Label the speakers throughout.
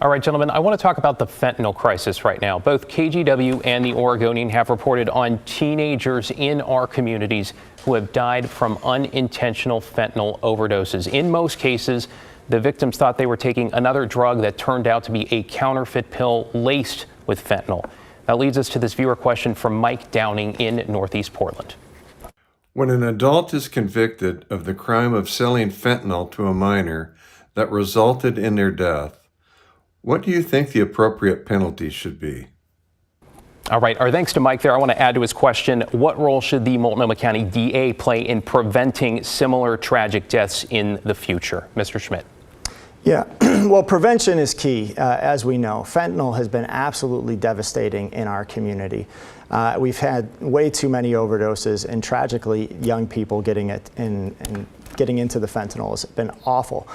Speaker 1: All right, gentlemen, I want to talk about the fentanyl crisis right now. Both KGW and the Oregonian have reported on teenagers in our communities who have died from unintentional fentanyl overdoses. In most cases, the victims thought they were taking another drug that turned out to be a counterfeit pill laced with fentanyl. That leads us to this viewer question from Mike Downing in Northeast Portland.
Speaker 2: When an adult is convicted of the crime of selling fentanyl to a minor that resulted in their death, what do you think the appropriate penalty should be?
Speaker 1: All right, our thanks to Mike there. I want to add to his question, what role should the Multnomah County DA play in preventing similar tragic deaths in the future? Mr. Schmidt.
Speaker 3: Yeah, well, prevention is key. As we know, fentanyl has been absolutely devastating in our community. We've had way too many overdoses, and tragically, young people getting it and getting into the fentanyl has been awful.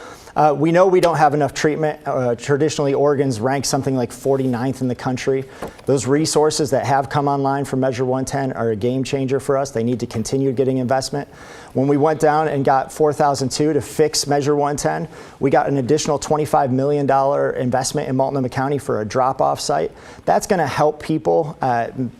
Speaker 3: We know we don't have enough treatment. Traditionally, Oregon's ranked something like 49th in the country. Those resources that have come online from Measure 110 are a game changer for us. They need to continue getting investment. When we went down and got 4002 to fix Measure 110, we got an additional $25 million investment in Multnomah County for a drop-off site. That's going to help people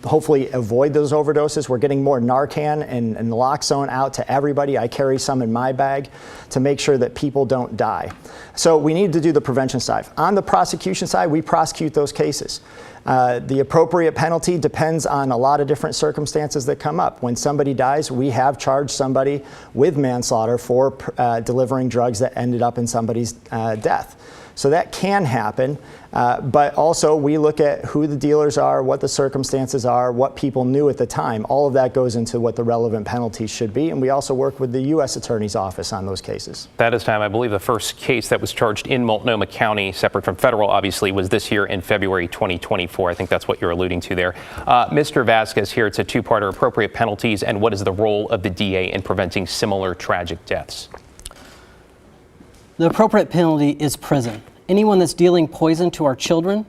Speaker 3: hopefully avoid those overdoses. We're getting more Narcan and naloxone out to everybody. I carry some in my bag to make sure that people don't die. So we need to do the prevention side. On the prosecution side, we prosecute those cases. The appropriate penalty depends on a lot of different circumstances that come up. When somebody dies, we have charged somebody with manslaughter for delivering drugs that ended up in somebody's death. So that can happen, but also we look at who the dealers are, what the circumstances are, what people knew at the time. All of that goes into what the relevant penalties should be, and we also work with the U.S. Attorney's Office on those cases.
Speaker 1: That is time. I believe the first case that was charged in Multnomah County, separate from federal, obviously, was this year in February 2024. I think that's what you're alluding to there. Mr. Vasquez, here it's a two-parter: appropriate penalties and what is the role of the DA in preventing similar tragic deaths?
Speaker 4: The appropriate penalty is prison. Anyone that's dealing poison to our children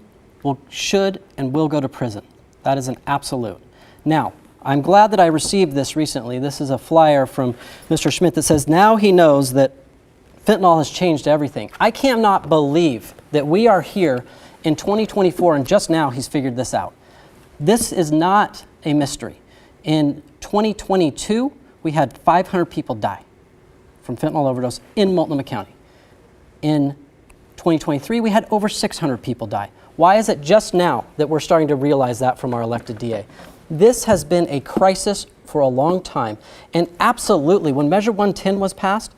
Speaker 4: should and will go to prison. That is an absolute. Now, I'm glad that I received this recently. This is a flyer from Mr. Schmidt that says now he knows that fentanyl has changed everything. I cannot believe that we are here in 2024 and just now he's figured this out. This is not a mystery. In 2022, we had 500 people die from fentanyl overdose in Multnomah County. In 2023, we had over 600 people die. Why is it just now that we're starting to realize that from our elected DA? This has been a crisis for a long time. And absolutely, when Measure 110 was passed,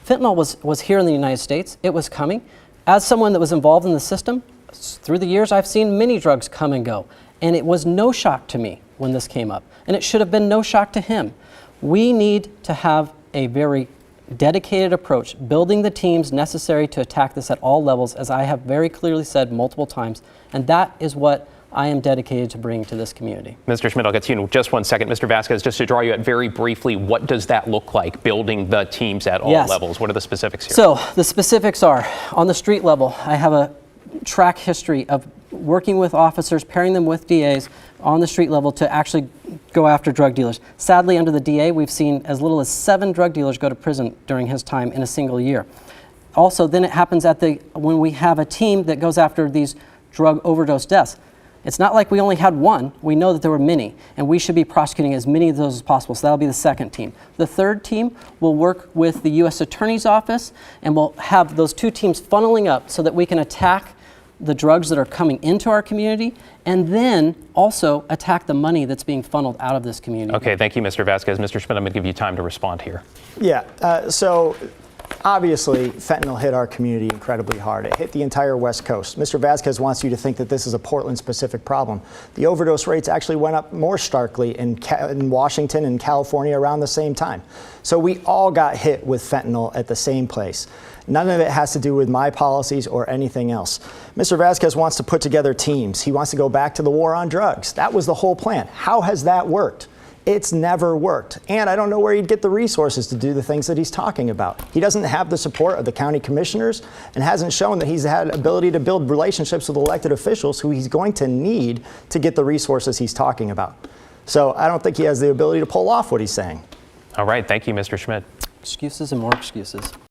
Speaker 4: fentanyl was here in the United States. It was coming. As someone that was involved in the system, through the years, I've seen many drugs come and go. And it was no shock to me when this came up. And it should have been no shock to him. We need to have a very dedicated approach, building the teams necessary to attack this at all levels, as I have very clearly said multiple times, and that is what I am dedicated to bringing to this community.
Speaker 1: Mr. Schmidt, I'll get to you in just one second. Mr. Vasquez, just to draw you out very briefly, what does that look like, building the teams at all levels? What are the specifics here?
Speaker 4: So the specifics are, on the street level, I have a track history of working with officers, pairing them with DAs on the street level to actually go after drug dealers. Sadly, under the DA, we've seen as little as 7 drug dealers go to prison during his time in a single year. Also, then it happens when we have a team that goes after these drug overdose deaths. It's not like we only had one. We know that there were many, and we should be prosecuting as many of those as possible. So that'll be the second team. The third team will work with the U.S. Attorney's Office, and we'll have those two teams funneling up so that we can attack the drugs that are coming into our community, and then also attack the money that's being funneled out of this community.
Speaker 1: Okay, thank you, Mr. Vasquez. Mr. Schmidt, I'm going to give you time to respond here.
Speaker 3: Yeah, so obviously fentanyl hit our community incredibly hard. It hit the entire West Coast. Mr. Vasquez wants you to think that this is a Portland-specific problem. The overdose rates actually went up more starkly in Washington and California around the same time. So we all got hit with fentanyl at the same place. None of it has to do with my policies or anything else. Mr. Vasquez wants to put together teams. He wants to go back to the war on drugs. That was the whole plan. How has that worked? It's never worked. And I don't know where he'd get the resources to do the things that he's talking about. He doesn't have the support of the county commissioners and hasn't shown that he's had ability to build relationships with elected officials who he's going to need to get the resources he's talking about. So I don't think he has the ability to pull off what he's saying.
Speaker 1: All right. Thank you, Mr. Schmidt.
Speaker 4: Excuses and more excuses.